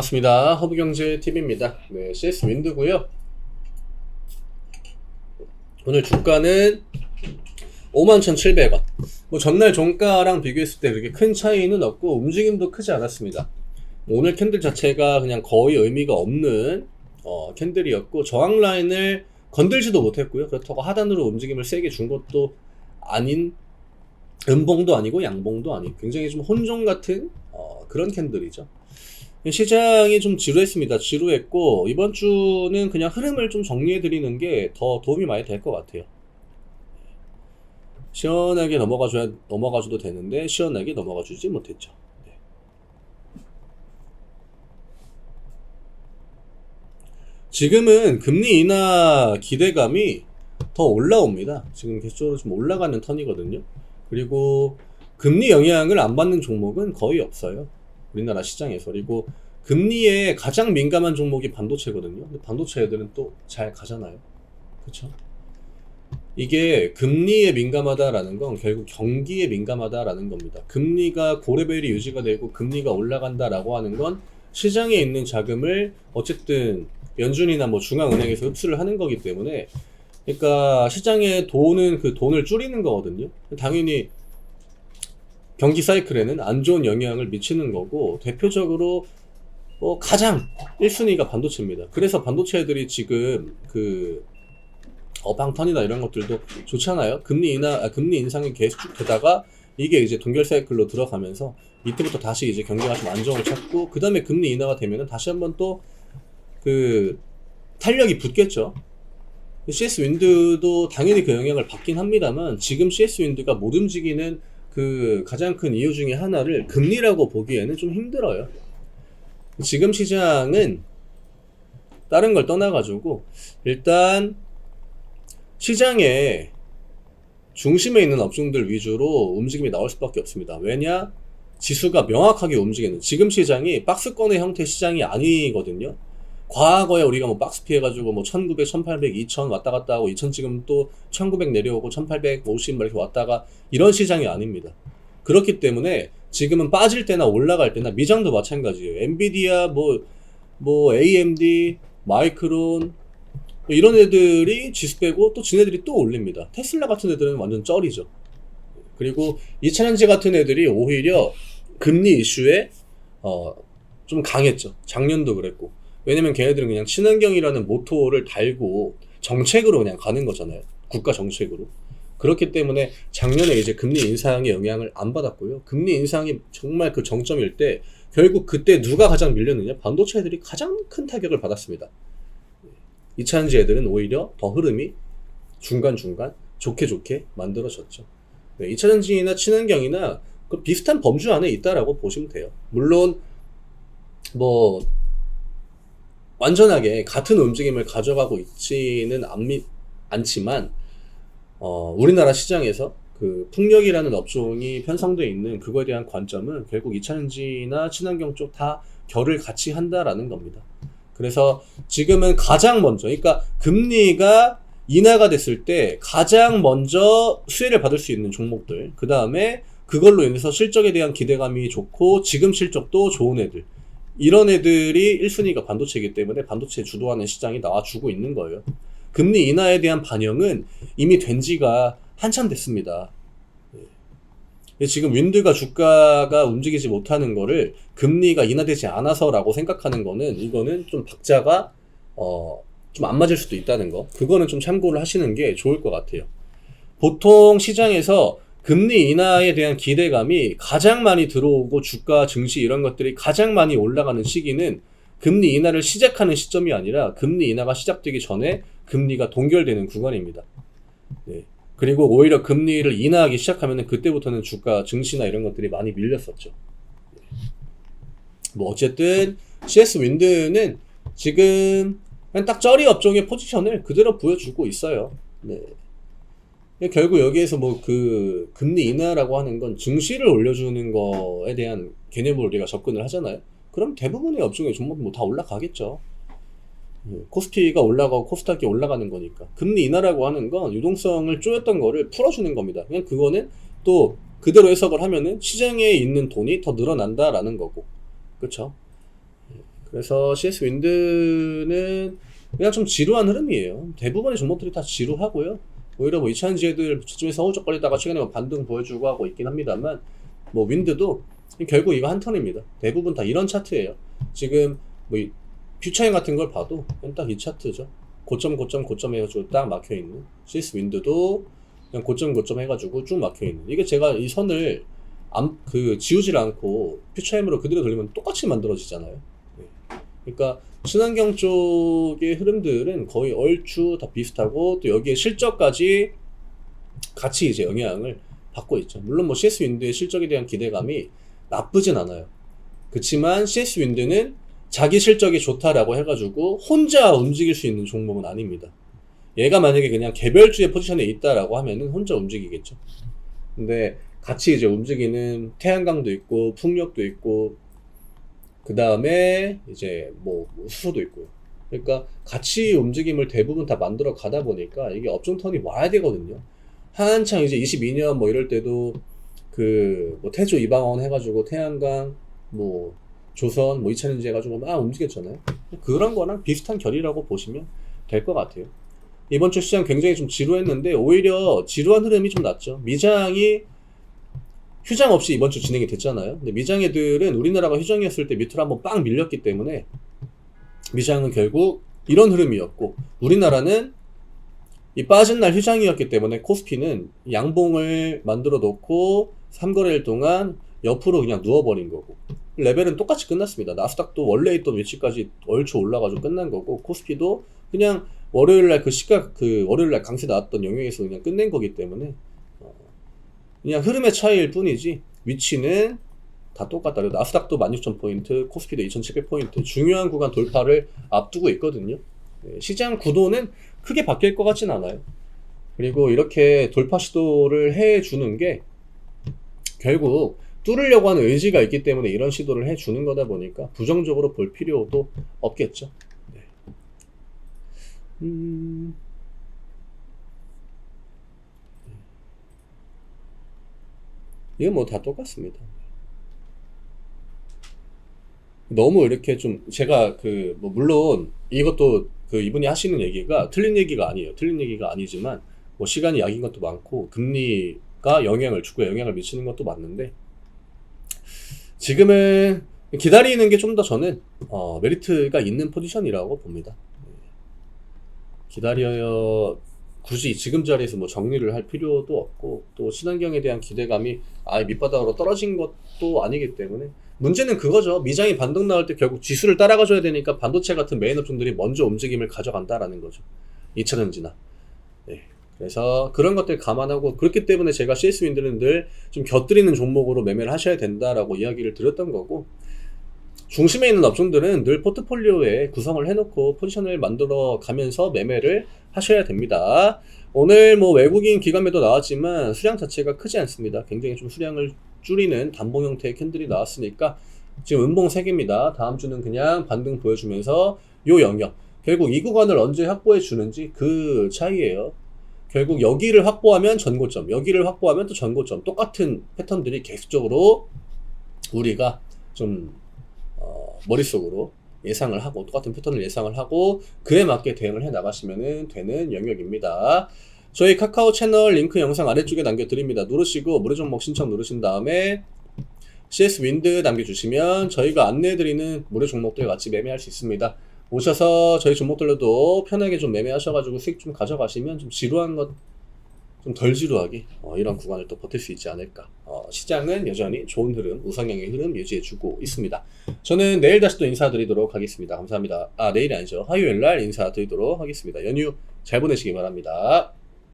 반갑습니다. 허브경제TV입니다. 네, CS 윈드고요. 오늘 주가는 51,700원. 전날 종가랑 비교했을 때 그렇게 큰 차이는 없고 움직임도 크지 않았습니다. 오늘 캔들 자체가 그냥 거의 의미가 없는 캔들이었고 저항 라인을 건들지도 못했고요. 그렇다고 하단으로 움직임을 세게 준 것도 아닌, 음봉도 아니고 양봉도 아니고 굉장히 좀 혼종 같은 그런 캔들이죠. 시장이 좀 지루했습니다. 지루했고 이번 주는 그냥 흐름을 좀 정리해 드리는 게 더 도움이 많이 될 것 같아요. 시원하게 넘어가줘도 되는데 시원하게 넘어가 주지 못했죠. 네. 지금은 금리 인하 기대감이 더 올라옵니다. 지금 계속적으로 좀 올라가는 턴이거든요. 그리고 금리 영향을 안 받는 종목은 거의 없어요. 우리나라 시장에서. 그리고 금리에 가장 민감한 종목이 반도체거든요. 근데 반도체 애들은 또 잘 가잖아요. 그쵸? 이게 금리에 민감하다라는 건 결국 경기에 민감하다라는 겁니다. 금리가 고레벨이 유지가 되고 금리가 올라간다라고 하는 건 시장에 있는 자금을 어쨌든 연준이나 뭐 중앙은행에서 흡수를 하는 거기 때문에, 그러니까 시장에 도는 그 돈을 줄이는 거거든요. 당연히 경기 사이클에는 안 좋은 영향을 미치는 거고, 대표적으로 가장 1순위가 반도체입니다. 그래서 반도체 애들이 지금 방턴이나 이런 것들도 좋잖아요. 금리 인상이 계속 쭉 되다가 이게 이제 동결 사이클로 들어가면서 이때부터 다시 이제 경기가 좀 안정을 찾고, 그 다음에 금리 인하가 되면은 다시 한번 또 탄력이 붙겠죠. CS 윈드도 당연히 그 영향을 받긴 합니다만, 지금 CS 윈드가 못 움직이는 가장 큰 이유 중에 하나를 금리라고 보기에는 좀 힘들어요. 지금 시장은 다른 걸 떠나가지고 일단 시장의 중심에 있는 업종들 위주로 움직임이 나올 수밖에 없습니다. 왜냐? 지수가 명확하게 움직이는, 지금 시장이 박스권의 형태 시장이 아니거든요. 과거에 우리가 뭐 박스 피해가지고 1900, 1800, 2000 왔다 갔다 하고 2000 지금 또 1900 내려오고 1850 이렇게 왔다가 이런 시장이 아닙니다. 그렇기 때문에 지금은 빠질 때나 올라갈 때나 미장도 마찬가지예요. 엔비디아, AMD, 마이크론 이런 애들이 지수 빼고 또 지네들이 또 올립니다. 테슬라 같은 애들은 완전 쩔이죠. 그리고 이차전지 같은 애들이 오히려 금리 이슈에 좀 강했죠. 작년도 그랬고. 왜냐면 걔네들은 그냥 친환경이라는 모토를 달고 정책으로 그냥 가는 거잖아요. 국가 정책으로. 그렇기 때문에 작년에 이제 금리 인상의 영향을 안 받았고요. 금리 인상이 정말 그 정점일 때 결국 그때 누가 가장 밀렸느냐? 반도체 애들이 가장 큰 타격을 받았습니다. 이차전지 애들은 오히려 더 흐름이 중간중간 좋게 만들어졌죠. 네, 이차전지나 친환경이나 그 비슷한 범주 안에 있다라고 보시면 돼요. 물론 완전하게 같은 움직임을 가져가고 있지는 않지만 우리나라 시장에서 풍력이라는 업종이 편성되어 있는 그거에 대한 관점은 결국 이차전지나 친환경 쪽 다 결을 같이 한다라는 겁니다. 그래서 지금은 가장 먼저, 그러니까 금리가 인하가 됐을 때 가장 먼저 수혜를 받을 수 있는 종목들, 그 다음에 그걸로 인해서 실적에 대한 기대감이 좋고 지금 실적도 좋은 애들, 이런 애들이 1순위가 반도체이기 때문에 반도체 주도하는 시장이 나와주고 있는 거예요. 금리 인하에 대한 반영은 이미 된 지가 한참 됐습니다. 지금 윈드가 주가가 움직이지 못하는 거를 금리가 인하되지 않아서라고 생각하는 거는, 이거는 좀 박자가 좀 안 맞을 수도 있다는 거, 그거는 좀 참고를 하시는 게 좋을 것 같아요. 보통 시장에서 금리 인하에 대한 기대감이 가장 많이 들어오고 주가, 증시 이런 것들이 가장 많이 올라가는 시기는 금리 인하를 시작하는 시점이 아니라 금리 인하가 시작되기 전에 금리가 동결되는 구간입니다. 네. 그리고 오히려 금리를 인하하기 시작하면 그때부터는 주가, 증시나 이런 것들이 많이 밀렸었죠. 어쨌든 CS 윈드는 지금 그냥 딱 쩌리 업종의 포지션을 그대로 보여주고 있어요. 네. 결국 여기에서 금리 인하라고 하는 건 증시를 올려주는 거에 대한 개념으로 우리가 접근을 하잖아요. 그럼 대부분의 업종의 종목은 다 올라가겠죠. 코스피가 올라가고 코스닥이 올라가는 거니까. 금리 인하라고 하는 건 유동성을 쪼였던 거를 풀어주는 겁니다. 그냥 그거는 또 그대로 해석을 하면은 시장에 있는 돈이 더 늘어난다라는 거고, 그쵸? 그래서 CS 윈드는 그냥 좀 지루한 흐름이에요. 대부분의 종목들이 다 지루하고요. 오히려 뭐 이차전지들 저쯤에서 허우적거리다가 최근에 뭐 반등 보여주고 하고 있긴 합니다만, 뭐 윈드도 결국 이거 한 턴입니다. 대부분 다 이런 차트예요. 지금 뭐 퓨처행 같은 걸 봐도 딱 이 차트죠. 고점 해가지고 딱 막혀있는. CS 윈드도 그냥 고점 해가지고 쭉 막혀있는. 이게 제가 이 선을 지우질 않고 퓨처엠으로 그대로 돌리면 똑같이 만들어지잖아요. 그러니까 친환경 쪽의 흐름들은 거의 얼추 다 비슷하고, 또 여기에 실적까지 같이 이제 영향을 받고 있죠. 물론 뭐 CS 윈드의 실적에 대한 기대감이 나쁘진 않아요. 그렇지만 CS 윈드는 자기 실적이 좋다라고 해가지고 혼자 움직일 수 있는 종목은 아닙니다. 얘가 만약에 그냥 개별주의 포지션에 있다라고 하면은 혼자 움직이겠죠. 근데 같이 이제 움직이는 태양광도 있고 풍력도 있고 그 다음에 이제 뭐 수소도 있고요. 그러니까 같이 움직임을 대부분 다 만들어 가다 보니까 이게 업종 턴이 와야 되거든요. 한창 이제 22년 뭐 이럴 때도 뭐 태조 이방원 해가지고 태양광 뭐 조선 뭐 2차전지 해가지고 막 움직였잖아요. 그런 거랑 비슷한 결이라고 보시면 될 것 같아요. 이번 주 시장 굉장히 좀 지루했는데 오히려 지루한 흐름이 좀 났죠. 미장이 휴장 없이 이번 주 진행이 됐잖아요. 근데 미장 애들은 우리나라가 휴장이었을 때 밑으로 한번 빵 밀렸기 때문에 미장은 결국 이런 흐름이었고, 우리나라는 이 빠진 날 휴장이었기 때문에 코스피는 양봉을 만들어 놓고 3거래일 동안 옆으로 그냥 누워버린 거고, 레벨은 똑같이 끝났습니다. 나스닥도 원래 있던 위치까지 얼추 올라가지고 끝난 거고, 코스피도 그냥 월요일날 월요일날 강세 나왔던 영역에서 그냥 끝낸 거기 때문에 그냥 흐름의 차이일 뿐이지 위치는 다 똑같다. 나스닥도 16,000포인트, 코스피도 2,700포인트 중요한 구간 돌파를 앞두고 있거든요. 시장 구도는 크게 바뀔 것 같진 않아요. 그리고 이렇게 돌파 시도를 해주는 게 결국 뚫으려고 하는 의지가 있기 때문에 이런 시도를 해주는 거다 보니까 부정적으로 볼 필요도 없겠죠. 네. 이건 뭐 다 똑같습니다. 너무 이렇게 좀 제가 뭐 물론 이것도 이분이 하시는 얘기가 틀린 얘기가 아니에요. 틀린 얘기가 아니지만 뭐 시간이 약인 것도 많고 금리가 주가에 영향을 미치는 것도 맞는데, 지금은 기다리는 게 좀 더 저는 메리트가 있는 포지션이라고 봅니다. 기다려야 굳이 지금 자리에서 뭐 정리를 할 필요도 없고, 또 친환경에 대한 기대감이 아예 밑바닥으로 떨어진 것도 아니기 때문에, 문제는 그거죠. 미장이 반등 나올 때 결국 지수를 따라가줘야 되니까 반도체 같은 메인 업종들이 먼저 움직임을 가져간다라는 거죠. 2차전지나. 네. 그래서 그런 것들 감안하고, 그렇기 때문에 제가 CS 윈드는 늘 좀 곁들이는 종목으로 매매를 하셔야 된다라고 이야기를 드렸던 거고, 중심에 있는 업종들은 늘 포트폴리오에 구성을 해놓고 포지션을 만들어 가면서 매매를 하셔야 됩니다. 오늘 뭐 외국인 기관 매도 나왔지만 수량 자체가 크지 않습니다. 굉장히 좀 수량을 줄이는 단봉 형태의 캔들이 나왔으니까 지금 음봉 3개입니다. 다음 주는 그냥 반등 보여주면서 요 영역, 결국 이 구간을 언제 확보해 주는지 그 차이예요. 결국 여기를 확보하면 전고점, 여기를 확보하면 또 전고점, 똑같은 패턴들이 계속적으로 우리가 좀 머릿속으로 예상을 하고, 똑같은 패턴을 예상을 하고 그에 맞게 대응을 해 나가시면 되는 영역입니다. 저희 카카오 채널 링크 영상 아래쪽에 남겨드립니다. 누르시고 무료 종목 신청 누르신 다음에 CS 윈드 남겨주시면 저희가 안내해드리는 무료 종목들 같이 매매할 수 있습니다. 오셔서 저희 종목들로도 편하게 좀 매매하셔가지고 수익 좀 가져가시면 좀 지루한 것 좀 덜 지루하게 이런 구간을 또 버틸 수 있지 않을까. 시장은 여전히 좋은 흐름, 우상향의 흐름 유지해주고 있습니다. 저는 내일 다시 또 인사드리도록 하겠습니다. 감사합니다. 내일이 아니죠. 화요일날 인사드리도록 하겠습니다. 연휴 잘 보내시기 바랍니다.